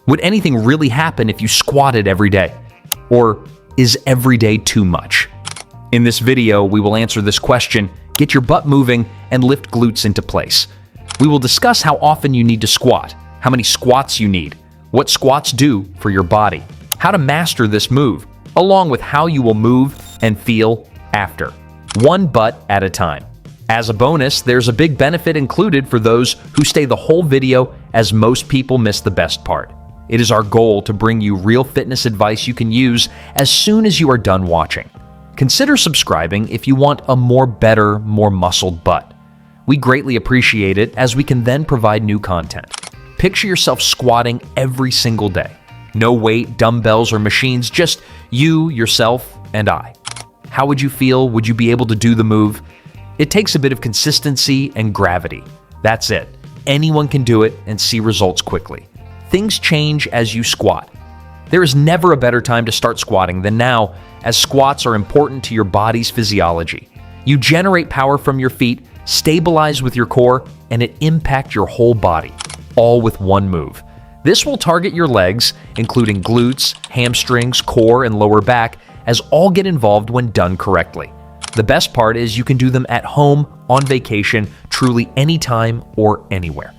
Would anything really happen if you squatted every day? Or is every day too much? In this video, we will answer this question, get your butt moving, and lift glutes into place. We will discuss how often you need to squat, how many squats you need, what squats do for your body, how to master this move, along with how you will move and feel after, one butt at a time. As a bonus, there's a big benefit included for those who stay the whole video, as most people miss the best part. It is our goal to bring you real fitness advice you can use as soon as you are done watching. Consider subscribing if you want a better, more muscled butt. We greatly appreciate it, as we can then provide new content. Picture yourself squatting every single day. No weight, dumbbells, or machines, just you, yourself, and I. How would you feel? Would you be able to do the move? It takes a bit of consistency and gravity. That's it. Anyone can do it and see results quickly. Things change as you squat. There is never a better time to start squatting than now, as squats are important to your body's physiology. You generate power from your feet, stabilize with your core, and it impacts your whole body, all with one move. This will target your legs, including glutes, hamstrings, core, and lower back, as all get involved when done correctly. The best part is you can do them at home, on vacation, truly anytime or anywhere.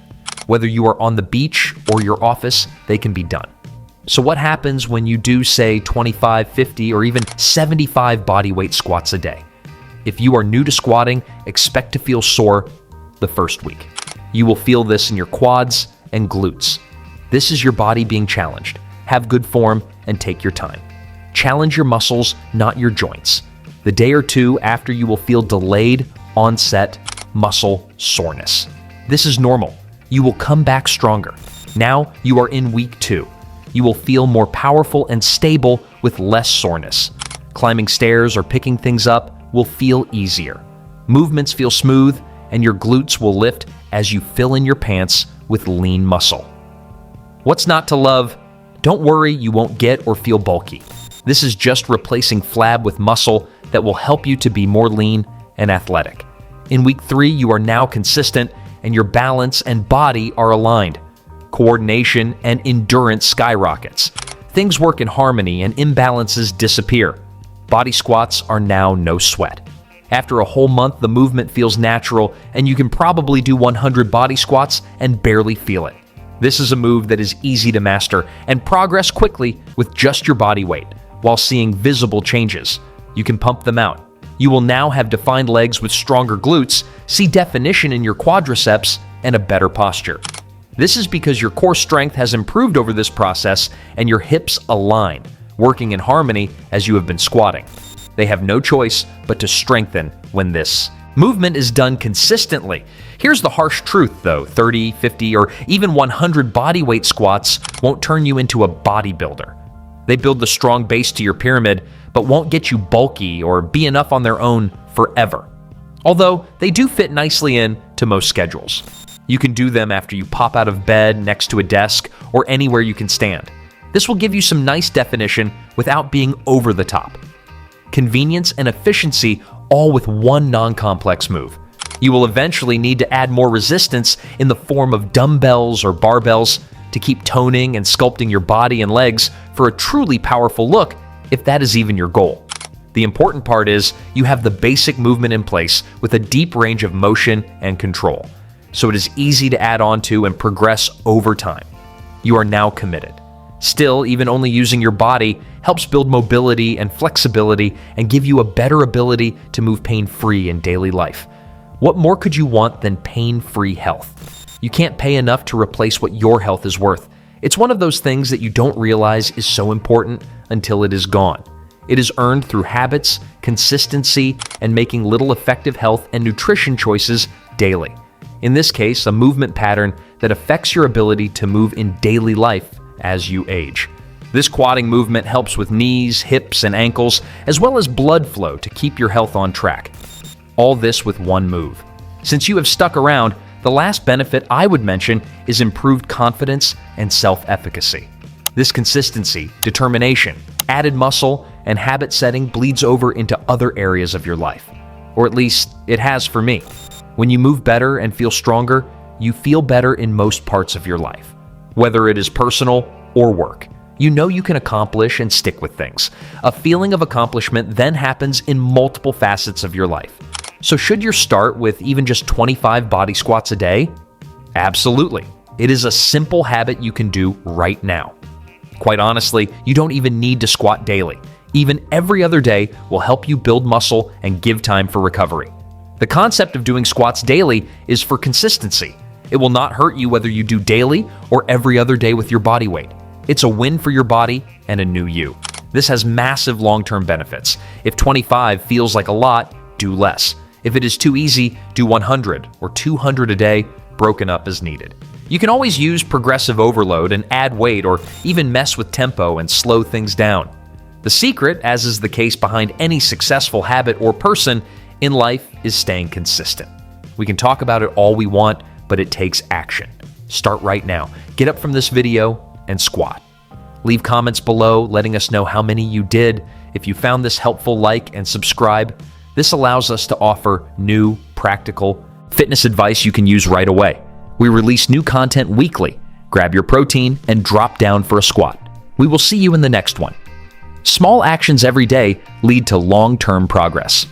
Whether you are on the beach or your office, they can be done. So what happens when you do, say, 25, 50, or even 75 bodyweight squats a day? If you are new to squatting, expect to feel sore the first week. You will feel this in your quads and glutes. This is your body being challenged. Have good form and take your time. Challenge your muscles, not your joints. The day or two after, you will feel delayed onset muscle soreness. This is normal. You will come back stronger. Now you are in week 2. You will feel more powerful and stable with less soreness. Climbing stairs or picking things up will feel easier. Movements feel smooth, and your glutes will lift as you fill in your pants with lean muscle. What's not to love? Don't worry, you won't get or feel bulky. This is just replacing flab with muscle that will help you to be more lean and athletic. In week 3, you are now consistent, and your balance and body are aligned. Coordination and endurance skyrockets. Things work in harmony and imbalances disappear. Body squats are now no sweat. After a whole month, the movement feels natural, and you can probably do 100 body squats and barely feel it. This is a move that is easy to master and progress quickly with just your body weight, while seeing visible changes. You can pump them out. You will now have defined legs with stronger glutes, see definition in your quadriceps, and a better posture. This is because your core strength has improved over this process, and your hips align, working in harmony as you have been squatting. They have no choice but to strengthen when this movement is done consistently. Here's the harsh truth though, 30, 50, or even 100 bodyweight squats won't turn you into a bodybuilder. They build the strong base to your pyramid, but won't get you bulky or be enough on their own forever. Although they do fit nicely in to most schedules. You can do them after you pop out of bed, next to a desk, or anywhere you can stand. This will give you some nice definition without being over the top. Convenience and efficiency, all with one non-complex move. You will eventually need to add more resistance in the form of dumbbells or barbells to keep toning and sculpting your body and legs for a truly powerful look, if that is even your goal. The important part is you have the basic movement in place with a deep range of motion and control, so it is easy to add on to and progress over time. You are now committed. Still, even only using your body helps build mobility and flexibility and give you a better ability to move pain-free in daily life. What more could you want than pain-free health? You can't pay enough to replace what your health is worth. It's one of those things that you don't realize is so important until it is gone. It is earned through habits, consistency, and making little effective health and nutrition choices daily. In this case, a movement pattern that affects your ability to move in daily life as you age. This quadding movement helps with knees, hips, and ankles, as well as blood flow to keep your health on track. All this with one move. Since you have stuck around, the last benefit I would mention is improved confidence and self-efficacy. This consistency, determination, added muscle, and habit setting bleeds over into other areas of your life. Or at least, it has for me. When you move better and feel stronger, you feel better in most parts of your life. Whether it is personal, or work. You know you can accomplish and stick with things. A feeling of accomplishment then happens in multiple facets of your life. So should you start with even just 25 body squats a day? Absolutely. It is a simple habit you can do right now. Quite honestly, you don't even need to squat daily. Even every other day will help you build muscle and give time for recovery. The concept of doing squats daily is for consistency. It will not hurt you whether you do daily or every other day with your body weight. It's a win for your body and a new you. This has massive long-term benefits. If 25 feels like a lot, do less. If it is too easy, do 100 or 200 a day, broken up as needed. You can always use progressive overload and add weight or even mess with tempo and slow things down. The secret, as is the case behind any successful habit or person in life, is staying consistent. We can talk about it all we want, but it takes action. Start right now. Get up from this video and squat. Leave comments below letting us know how many you did. If you found this helpful, like and subscribe. This allows us to offer new, practical fitness advice you can use right away. We release new content weekly. Grab your protein and drop down for a squat. We will see you in the next one. Small actions every day lead to long-term progress.